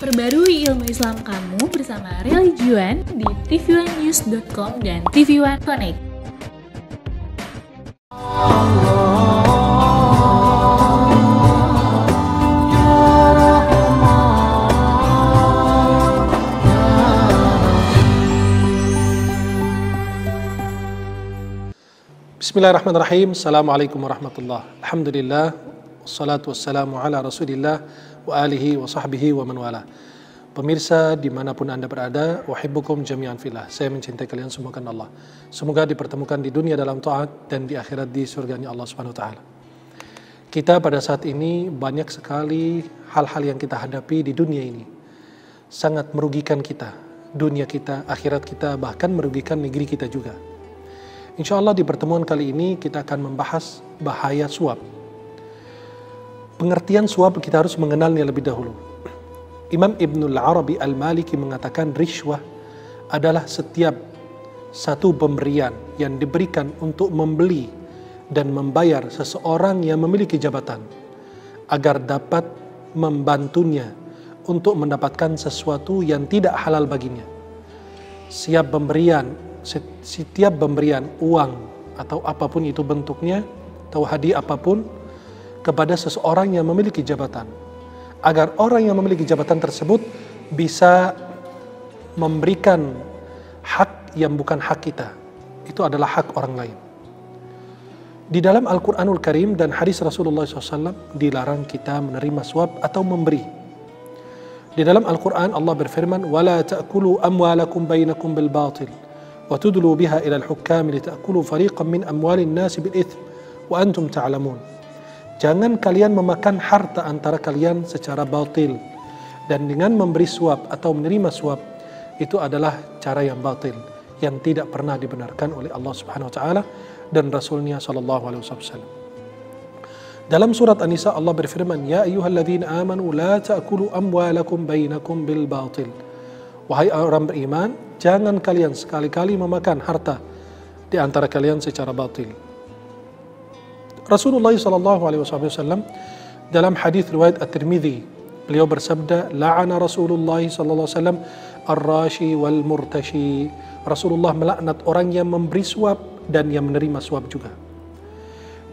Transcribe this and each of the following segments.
Perbarui ilmu Islam kamu bersama Religiuan di tv1news.com dan TV1 Connect. Bismillahirrahmanirrahim. Assalamualaikum warahmatullahi. Alhamdulillah. Wassalatu wassalamu ala rasulillah wa alihi wa sahbihi wa man wala. Pemirsa dimanapun Anda berada, wahibbukum jami'an fillah. Saya mencintai kalian semua karena Allah. Semoga dipertemukan di dunia dalam taat dan di akhirat di surganya Allah Subhanahu wa taala. Kita pada saat ini banyak sekali hal-hal yang kita hadapi di dunia ini. Sangat merugikan kita, dunia kita, akhirat kita, bahkan merugikan negeri kita juga. Insya Allah di pertemuan kali ini kita akan membahas bahaya suap. Pengertian suap kita harus mengenalnya lebih dahulu. Imam Ibnul Arabi Al-Maliki mengatakan rishwah adalah setiap satu pemberian yang diberikan untuk membeli dan membayar seseorang yang memiliki jabatan agar dapat membantunya untuk mendapatkan sesuatu yang tidak halal baginya. Setiap pemberian uang atau apapun itu bentuknya atau hadiah apapun kepada seseorang yang memiliki jabatan agar orang yang memiliki jabatan tersebut bisa memberikan hak yang bukan hak kita, itu adalah hak orang lain. Di dalam Al-Quranul Karim dan hadis Rasulullah SAW dilarang kita menerima suap atau memberi. Di dalam Al-Quran Allah berfirman وَلَا تَأْكُلُوا أَمْوَالَكُمْ بَيْنَكُمْ بِالْبَاطِلِ وَتُدْلُوا بِهَا إِلَى الْحُكَّامِ لِتَأْكُلُوا فَرِيقًا مِنْ أَمْوَالِ النَّاسِ بِالْإِثْمِ وَأَنْتُمْ تَعْلَمُونَ. Jangan kalian memakan harta antara kalian secara batil, dan dengan memberi suap atau menerima suap itu adalah cara yang batil yang tidak pernah dibenarkan oleh Allah Subhanahu wa taala dan Rasulnya sallallahu alaihi wasallam. Dalam surat An-Nisa Allah berfirman, "Ya ayyuhalladzina amanu la ta'kulu amwalakum bainakum bil batil." Wahai orang beriman, jangan kalian sekali-kali memakan harta di antara kalian secara batil. Rasulullah SAW dalam hadis riwayat At-Tirmidzi, beliau bersabda, "La'ana Rasulullah SAW ar-rashi wal murtashi." Rasulullah melaknat orang yang memberi suap dan yang menerima suap juga.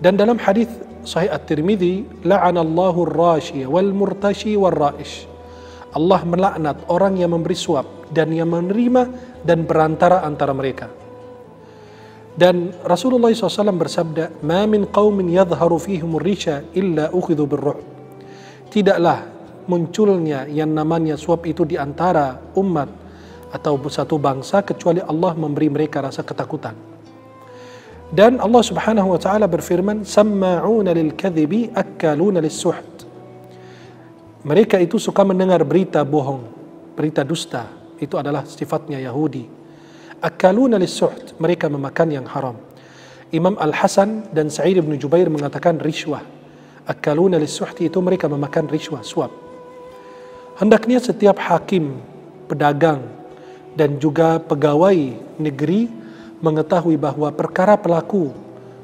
Dan dalam hadis Sahih At-Tirmidzi, "La'ana Allahu ar-rashi wal murtashi wal ra'ish." Allah melaknat orang yang memberi suap dan yang menerima dan berantara antara mereka. Dan Rasulullah SAW bersabda, "Ma min qaumin yadhharu fihimur risha illa ukhidhu birru'b." Tidaklah munculnya yang namanya suap itu di antara umat atau satu bangsa kecuali Allah memberi mereka rasa ketakutan. Dan Allah Subhanahu wa taala berfirman, "Samma'una lil kadhibi akkaluna lis-suht." Mereka itu suka mendengar berita bohong, berita dusta. Itu adalah sifatnya Yahudi. Akaluna lis-suht, mereka memakan yang haram. Imam Al-Hasan dan Sa'id bin Jubair mengatakan rishwah. Akaluna lis-suht itu mereka memakan rishwah, suap. Hendaknya setiap hakim, pedagang, dan juga pegawai negeri mengetahui bahwa perkara pelaku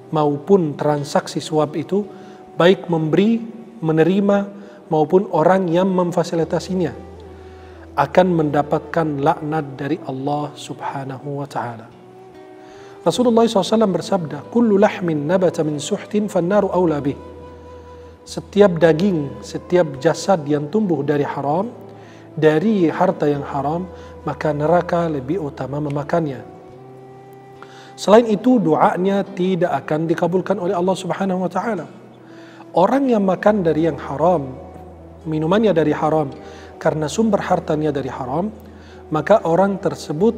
maupun transaksi suap itu baik memberi, menerima, maupun orang yang memfasilitasinya akan mendapatkan laknat dari Allah Subhanahu wa taala. Rasulullah SAW bersabda, "Kullu lahmin nabata min suhtin fannaru awla bih." Setiap daging, setiap jasad yang tumbuh dari haram, dari harta yang haram, maka neraka lebih utama memakannya. Selain itu, doanya tidak akan dikabulkan oleh Allah Subhanahu wa taala. Orang yang makan dari yang haram, minumannya dari haram, karena sumber hartanya dari haram, maka orang tersebut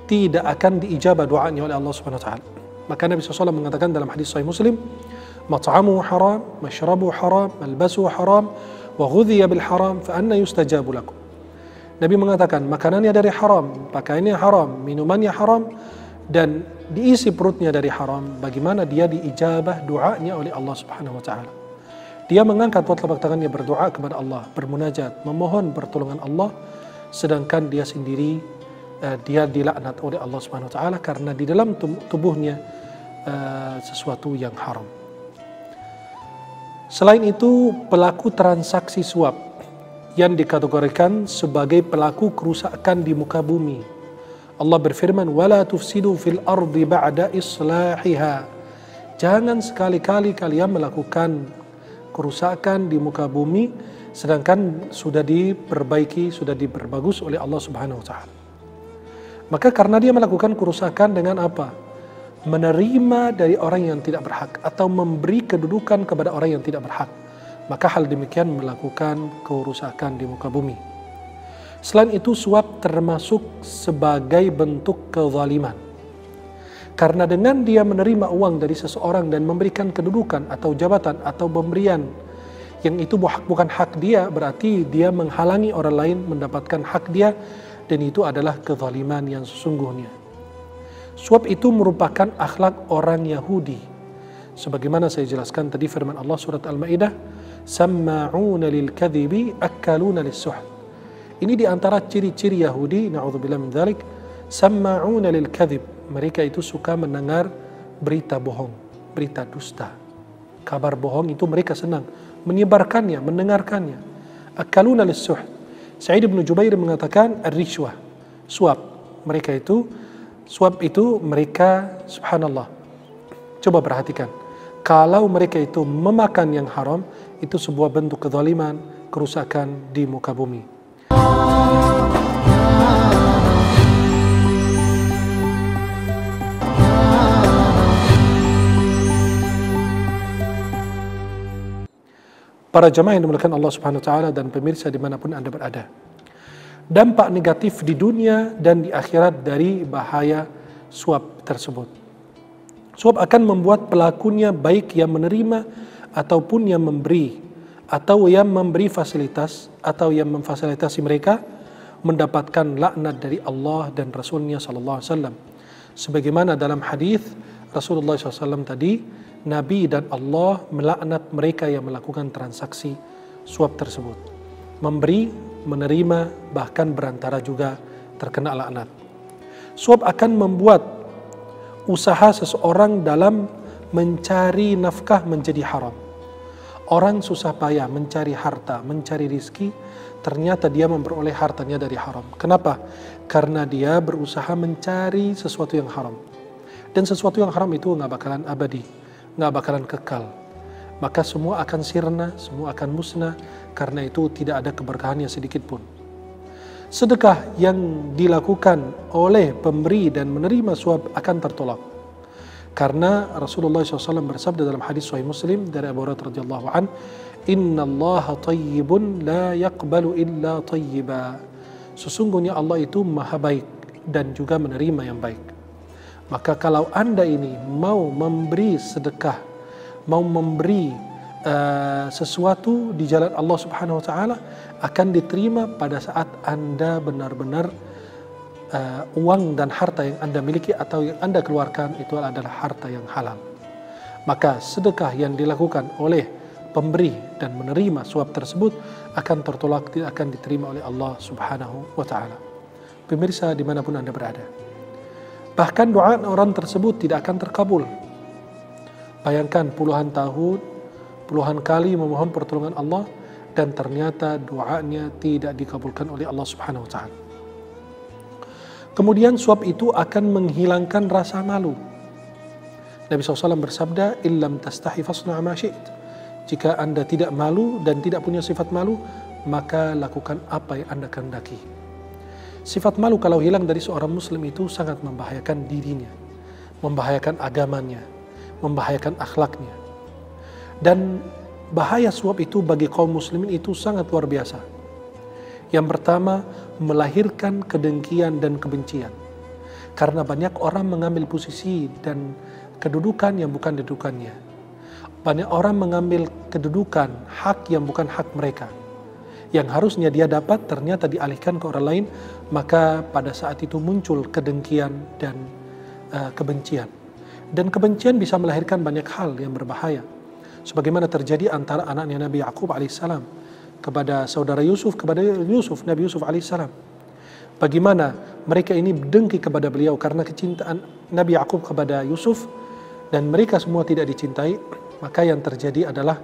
tidak akan diijabah doanya oleh Allah Subhanahu wa taala. Maka Nabi SAW mengatakan dalam hadis Sahih Muslim, "Mat'amuhu haram, mashrabuhu haram, malbasuhu haram, wa ghudhiya bil haram, fa anna yustajabu lakum." Nabi mengatakan makanannya dari haram, pakaiannya haram, minumannya haram, dan diisi perutnya dari haram, bagaimana dia diijabah doanya oleh Allah Subhanahu wa taala? Dia mengangkat telapak tangannya berdoa kepada Allah, bermunajat, memohon pertolongan Allah, sedangkan dia sendiri dia dilaknat oleh Allah Subhanahu wa taala karena di dalam tubuhnya sesuatu yang haram. Selain itu, pelaku transaksi suap yang dikategorikan sebagai pelaku kerusakan di muka bumi. Allah berfirman, "Wala tufsidu fil ardi ba'da islahiha." Jangan sekali-kali kalian melakukan kerusakan di muka bumi sedangkan sudah diperbaiki, sudah diperbagus oleh Allah Subhanahu wa taala. Maka karena dia melakukan kerusakan dengan apa? Menerima dari orang yang tidak berhak atau memberi kedudukan kepada orang yang tidak berhak. Maka hal demikian melakukan kerusakan di muka bumi. Selain itu, suap termasuk sebagai bentuk kezaliman. Karena dengan dia menerima uang dari seseorang dan memberikan kedudukan atau jabatan atau pemberian yang itu bukan hak dia, berarti dia menghalangi orang lain mendapatkan hak dia, dan itu adalah kezaliman yang sesungguhnya. Suap itu merupakan akhlak orang Yahudi. Sebagaimana saya jelaskan tadi firman Allah surat Al-Maidah, "Samma'una lil kadhibi akaluna lis-suht." Ini di antara ciri-ciri Yahudi, na'udzubillah min dzalik, samma'una lil kadhib. Mereka itu suka mendengar berita bohong, berita dusta. Kabar bohong itu mereka senang menyebarkannya, mendengarkannya. Akaluna lis-suht. Sa'id bin Jubair mengatakan ar-rishwah, suap. Suap itu mereka, subhanallah. Coba perhatikan. Kalau mereka itu memakan yang haram, itu sebuah bentuk kezaliman, kerusakan di muka bumi. Para jamaah yang dimuliakan Allah Subhanahu wa taala dan pemirsa dimanapun Anda berada. Dampak negatif di dunia dan di akhirat dari bahaya suap tersebut. Suap akan membuat pelakunya baik yang menerima ataupun yang memberi, atau yang memberi fasilitas atau yang memfasilitasi mereka mendapatkan laknat dari Allah dan Rasulnya sallallahu alaihi wasallam. Sebagaimana dalam hadis Rasulullah SAW tadi, Nabi dan Allah melaknat mereka yang melakukan transaksi suap tersebut. Memberi, menerima, bahkan berantara juga terkena laknat. Suap akan membuat usaha seseorang dalam mencari nafkah menjadi haram. Orang susah payah mencari harta, mencari rizki, ternyata dia memperoleh hartanya dari haram. Kenapa? Karena dia berusaha mencari sesuatu yang haram. Dan sesuatu yang haram itu nggak bakalan abadi, nggak bakalan kekal. Maka semua akan sirna, semua akan musnah, karena itu tidak ada keberkahannya sedikit pun. Sedekah yang dilakukan oleh pemberi dan menerima suap akan tertolak. Karena Rasulullah SAW bersabda dalam hadis Sahih Muslim dari Abu Hurairah radhiyallahu an, "Inna Allah tayyibun la yaqbalu illa tayyiba." Sesungguhnya Allah itu maha baik dan juga menerima yang baik. Maka kalau Anda ini mau memberi sedekah, mau memberi sesuatu di jalan Allah Subhanahu wa taala, akan diterima pada saat Anda benar-benar uang dan harta yang Anda miliki atau yang Anda keluarkan itu adalah harta yang halal. Maka sedekah yang dilakukan oleh pemberi dan menerima suap tersebut akan tertolak, tidak akan diterima oleh Allah Subhanahu wa taala. Pemirsa dimanapun Anda berada, bahkan doa orang tersebut tidak akan terkabul. Bayangkan puluhan tahun, puluhan kali memohon pertolongan Allah dan ternyata doanya tidak dikabulkan oleh Allah Subhanahu wa taala. Kemudian suap itu akan menghilangkan rasa malu. Nabi SAW bersabda, "Illam tastahi fasna' ma syi'it." Jika Anda tidak malu dan tidak punya sifat malu, maka lakukan apa yang Anda kehendaki. Sifat malu kalau hilang dari seorang muslim itu sangat membahayakan dirinya, membahayakan agamanya, membahayakan akhlaknya. Dan bahaya suap itu bagi kaum muslimin itu sangat luar biasa. Yang pertama, melahirkan kedengkian dan kebencian. Karena banyak orang mengambil posisi dan kedudukan yang bukan kedudukannya. Banyak orang mengambil kedudukan, hak yang bukan hak mereka. Yang harusnya dia dapat ternyata dialihkan ke orang lain, maka pada saat itu muncul kedengkian dan kebencian. Dan kebencian bisa melahirkan banyak hal yang berbahaya. Sebagaimana terjadi antara anaknya Nabi Yaqub alaihissalam kepada saudara Yusuf, kepada Nabi Yusuf alaihissalam. Bagaimana mereka ini dengki kepada beliau karena kecintaan Nabi Yaqub kepada Yusuf, dan mereka semua tidak dicintai. Maka yang terjadi adalah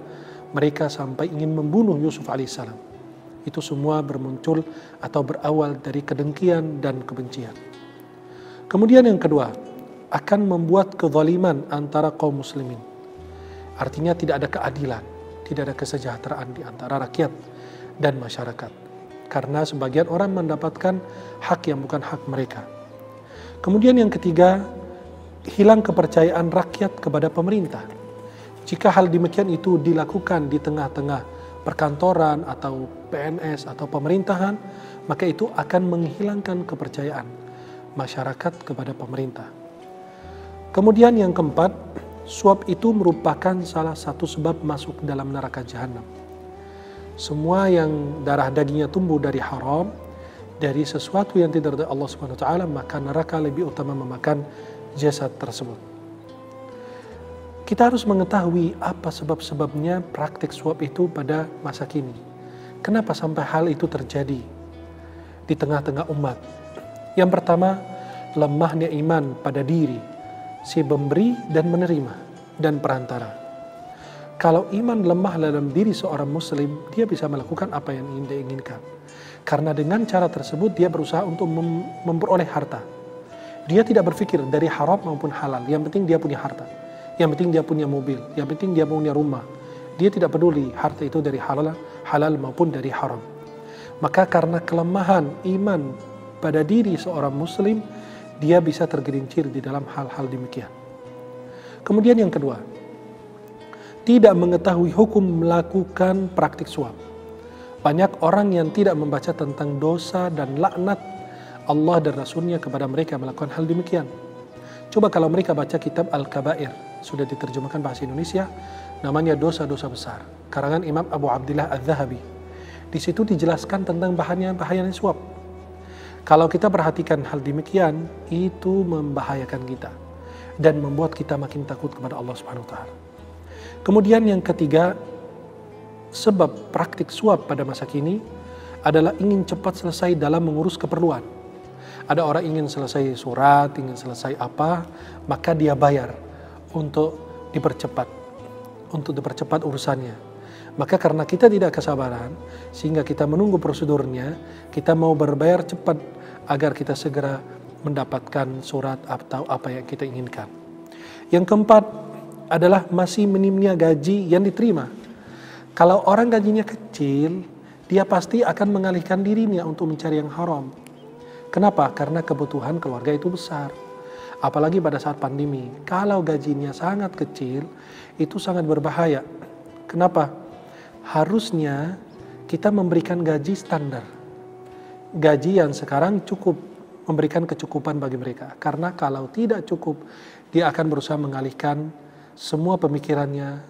mereka sampai ingin membunuh Yusuf alaihissalam. Itu semua bermuncul atau berawal dari kedengkian dan kebencian. Kemudian yang kedua, akan membuat kezaliman antara kaum muslimin. Artinya tidak ada keadilan, tidak ada kesejahteraan di antara rakyat dan masyarakat. Karena sebagian orang mendapatkan hak yang bukan hak mereka. Kemudian yang ketiga, hilang kepercayaan rakyat kepada pemerintah. Jika hal demikian itu dilakukan di tengah-tengah perkantoran atau PNS atau pemerintahan, maka itu akan menghilangkan kepercayaan masyarakat kepada pemerintah. Kemudian yang keempat, suap itu merupakan salah satu sebab masuk dalam neraka jahanam. Semua yang darah dagingnya tumbuh dari haram, dari sesuatu yang tidak dari Allah Subhanahu wa taala, maka neraka lebih utama memakan jasad tersebut. Kita harus mengetahui apa sebab-sebabnya praktik suap itu pada masa kini. Kenapa sampai hal itu terjadi di tengah-tengah umat? Yang pertama, lemahnya iman pada diri si pemberi dan menerima dan perantara. Kalau iman lemah dalam diri seorang muslim, dia bisa melakukan apa yang dia inginkan. Karena dengan cara tersebut dia berusaha untuk memperoleh harta. Dia tidak berpikir dari haram maupun halal. Yang penting dia punya harta. Yang penting dia punya mobil. Yang penting dia punya rumah. Dia tidak peduli harta itu dari halal maupun dari haram. Maka karena kelemahan iman pada diri seorang muslim, dia bisa tergelincir di dalam hal-hal demikian. Kemudian yang kedua, tidak mengetahui hukum melakukan praktik suap. Banyak orang yang tidak membaca tentang dosa dan laknat Allah dan Rasulnya kepada mereka melakukan hal demikian. Coba kalau mereka baca kitab Al-Kabair, sudah diterjemahkan bahasa Indonesia, namanya dosa-dosa besar, karangan Imam Abu Abdillah Al-Zahabi. Di situ dijelaskan tentang bahayanya suap. Kalau kita perhatikan hal demikian, itu membahayakan kita dan membuat kita makin takut kepada Allah Subhanahu wa taala. Kemudian yang ketiga, sebab praktik suap pada masa kini adalah ingin cepat selesai dalam mengurus keperluan. Ada orang ingin selesai surat, ingin selesai apa, maka dia bayar untuk dipercepat urusannya. Maka karena kita tidak kesabaran, sehingga kita menunggu prosedurnya, kita mau berbayar cepat agar kita segera mendapatkan surat atau apa yang kita inginkan. Yang keempat adalah masih minimnya gaji yang diterima. Kalau orang gajinya kecil, dia pasti akan mengalihkan dirinya untuk mencari yang haram. Kenapa? Karena kebutuhan keluarga itu besar. Apalagi pada saat pandemi. Kalau gajinya sangat kecil, itu sangat berbahaya. Kenapa? Harusnya kita memberikan gaji standar. Gaji yang sekarang cukup, memberikan kecukupan bagi mereka. Karena kalau tidak cukup, dia akan berusaha mengalihkan semua pemikirannya,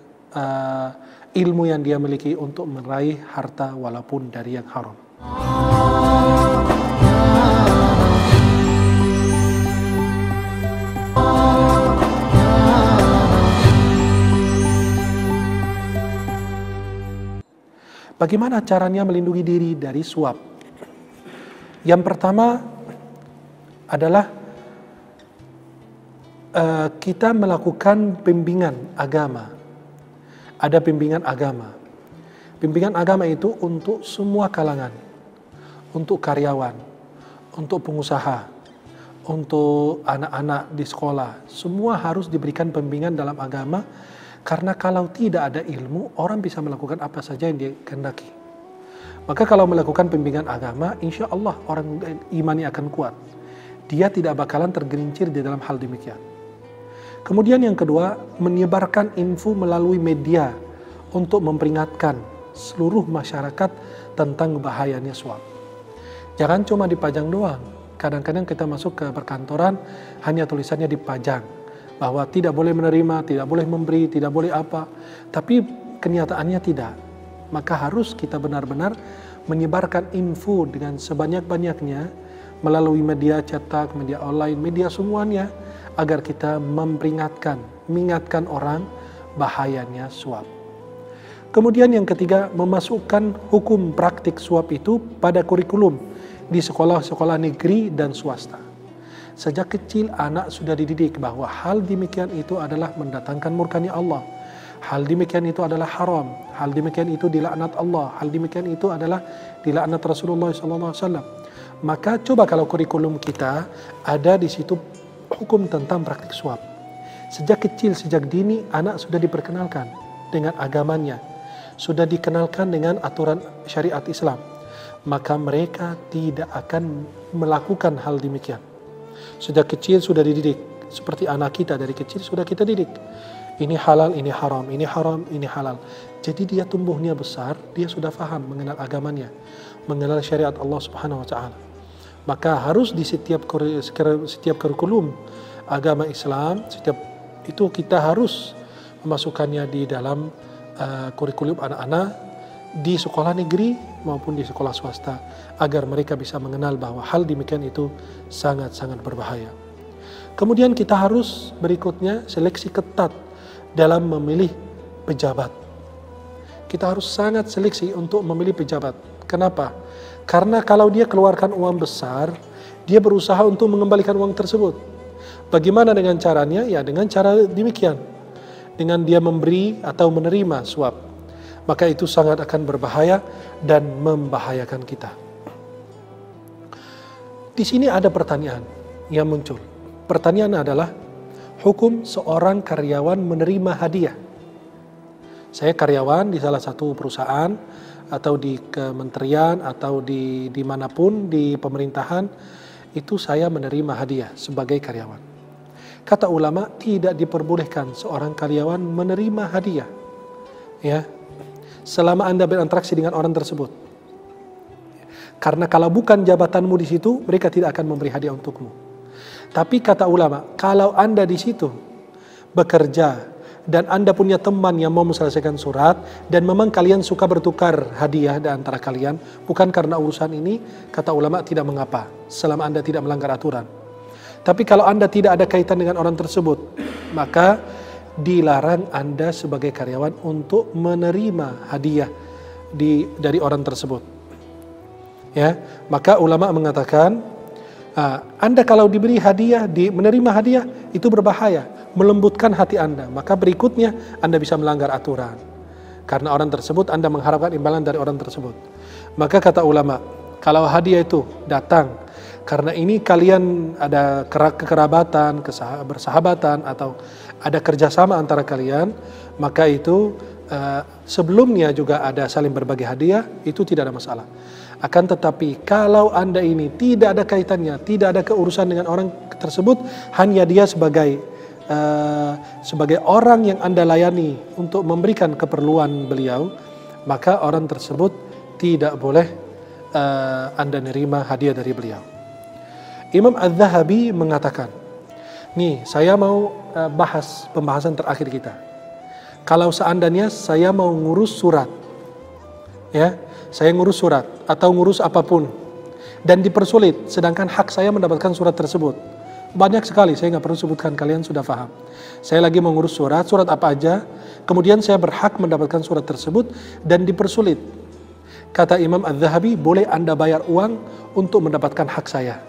ilmu yang dia miliki untuk meraih harta walaupun dari yang haram. Bagaimana caranya melindungi diri dari suap? Yang pertama adalah kita melakukan bimbingan agama. Ada bimbingan agama. Bimbingan agama itu untuk semua kalangan. Untuk karyawan, untuk pengusaha, untuk anak-anak di sekolah. Semua harus diberikan bimbingan dalam agama. Karena kalau tidak ada ilmu, orang bisa melakukan apa saja yang dia kehendaki. Maka kalau melakukan bimbingan agama, insya Allah orang imannya akan kuat. Dia tidak bakalan tergelincir di dalam hal demikian. Kemudian yang kedua, menyebarkan info melalui media untuk memperingatkan seluruh masyarakat tentang bahayanya suap. Jangan cuma dipajang doang. Kadang-kadang kita masuk ke perkantoran, hanya tulisannya dipajang. Bahwa tidak boleh menerima, tidak boleh memberi, tidak boleh apa. Tapi kenyataannya tidak. Maka harus kita benar-benar menyebarkan info dengan sebanyak-banyaknya melalui media cetak, media online, media semuanya, agar kita memperingatkan, mengingatkan orang bahayanya suap. Kemudian yang ketiga, memasukkan hukum praktik suap itu pada kurikulum di sekolah-sekolah negeri dan swasta. Sejak kecil anak sudah dididik bahwa hal demikian itu adalah mendatangkan murkanya Allah. hal demikian itu adalah haram, hal demikian itu dilaknat Allah, hal demikian itu adalah dilaknat Rasulullah SAW. Maka coba kalau kurikulum kita ada di situ hukum tentang praktik suap. Sejak kecil, sejak dini anak sudah diperkenalkan dengan agamanya, sudah dikenalkan dengan aturan syariat Islam, maka mereka tidak akan melakukan hal demikian. Sejak kecil sudah dididik, seperti anak kita dari kecil sudah kita didik. Ini halal, ini haram, ini haram, ini halal. Jadi dia tumbuhnya besar, dia sudah faham mengenal agamanya, mengenal syariat Allah Subhanahu wa taala. Maka harus di setiap kurikulum agama Islam, setiap itu kita harus memasukkannya di dalam kurikulum anak-anak di sekolah negeri maupun di sekolah swasta, agar mereka bisa mengenal bahwa hal demikian itu sangat-sangat berbahaya. Kemudian kita harus berikutnya seleksi ketat dalam memilih pejabat. Kita harus sangat seleksi untuk memilih pejabat. Kenapa? Karena kalau dia keluarkan uang besar, dia berusaha untuk mengembalikan uang tersebut. Bagaimana dengan caranya? Ya dengan cara demikian. Dengan dia memberi atau menerima suap. Maka itu sangat akan berbahaya dan membahayakan kita. Di sini ada pertanyaan yang muncul. Pertanyaan adalah, hukum seorang karyawan menerima hadiah. Saya karyawan di salah satu perusahaan, atau di kementerian, atau di manapun di pemerintahan, itu saya menerima hadiah sebagai karyawan. Kata ulama, tidak diperbolehkan seorang karyawan menerima hadiah, ya, selama Anda berinteraksi dengan orang tersebut. Karena kalau bukan jabatanmu di situ, mereka tidak akan memberi hadiah untukmu. Tapi kata ulama, kalau Anda di situ bekerja dan Anda punya teman yang mau menyelesaikan surat, dan memang kalian suka bertukar hadiah di antara kalian, bukan karena urusan ini, kata ulama tidak mengapa, selama Anda tidak melanggar aturan. Tapi kalau Anda tidak ada kaitan dengan orang tersebut, maka dilarang Anda sebagai karyawan untuk menerima hadiah dari orang tersebut. Ya, maka ulama mengatakan, Anda kalau diberi hadiah, menerima hadiah, itu berbahaya, melembutkan hati Anda. Maka berikutnya Anda bisa melanggar aturan. Karena orang tersebut, Anda mengharapkan imbalan dari orang tersebut. Maka kata ulama, kalau hadiah itu datang karena ini kalian ada kekerabatan, bersahabatan, atau ada kerjasama antara kalian, maka itu sebelumnya juga ada saling berbagi hadiah, itu tidak ada masalah. Akan tetapi kalau Anda ini tidak ada kaitannya, tidak ada keurusan dengan orang tersebut, hanya dia sebagai orang yang Anda layani untuk memberikan keperluan beliau, maka orang tersebut tidak boleh Anda nerima hadiah dari beliau. Imam Az-Zahabi mengatakan, nih saya mau bahas pembahasan terakhir kita. Kalau seandainya saya mau ngurus surat, ya, saya ngurus surat atau ngurus apapun dan dipersulit, sedangkan hak saya mendapatkan surat tersebut banyak sekali, saya nggak perlu sebutkan, kalian sudah paham. Saya lagi mau ngurus surat apa aja, kemudian saya berhak mendapatkan surat tersebut dan dipersulit. Kata Imam Az-Zahabi, boleh Anda bayar uang untuk mendapatkan hak saya,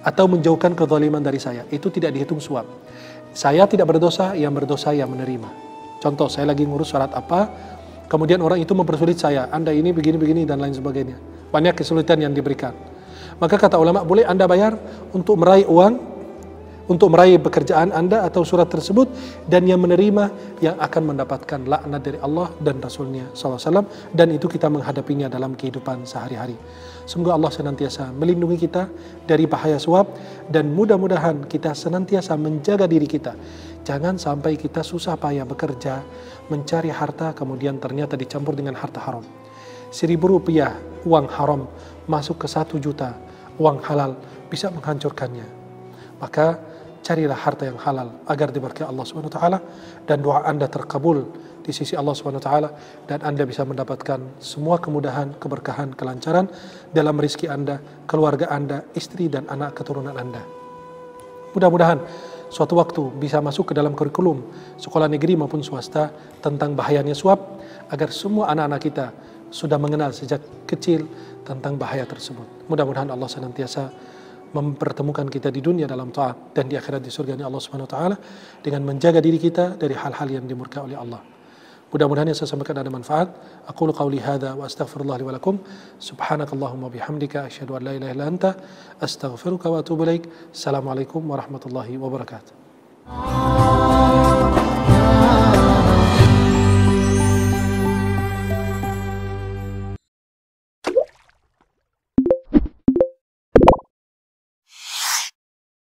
atau menjauhkan kezaliman dari saya. Itu tidak dihitung suap. Saya tidak berdosa, yang berdosa yang menerima. Contoh, saya lagi ngurus surat apa, kemudian orang itu mempersulit saya, Anda ini begini-begini dan lain sebagainya. Banyak kesulitan yang diberikan. Maka kata ulama, boleh Anda bayar untuk meraih uang, untuk meraih pekerjaan Anda atau surat tersebut, dan yang menerima yang akan mendapatkan laknat dari Allah dan Rasulnya SAW, dan itu kita menghadapinya dalam kehidupan sehari-hari. Semoga Allah senantiasa melindungi kita dari bahaya suap, dan mudah-mudahan kita senantiasa menjaga diri kita. Jangan sampai kita susah payah bekerja, mencari harta, kemudian ternyata dicampur dengan harta haram. 1.000 rupiah uang haram masuk ke 1 juta uang halal bisa menghancurkannya. Maka carilah harta yang halal agar diberkahi Allah Subhanahu wa taala, dan doa Anda terkabul di sisi Allah Subhanahu wa taala, dan Anda bisa mendapatkan semua kemudahan, keberkahan, kelancaran dalam rezeki Anda, keluarga Anda, istri dan anak keturunan Anda. Mudah-mudahan suatu waktu bisa masuk ke dalam kurikulum sekolah negeri maupun swasta tentang bahayanya suap, agar semua anak-anak kita sudah mengenal sejak kecil tentang bahaya tersebut. Mudah-mudahan Allah senantiasa mempertemukan kita di dunia dalam taat, dan di akhirat di surga Allah Subhanahu wa taala, dengan menjaga diri kita dari hal-hal yang dimurkai oleh Allah. Mudah-mudahan yang saya sampaikan ada manfaat. Aqulu qawli hadza wa astaghfirullah li wa lakum. Subhanakallahumma bihamdika asyhadu an la ilaha illa anta astaghfiruka wa atubu ilaik. Assalamualaikum warahmatullahi wabarakatuh.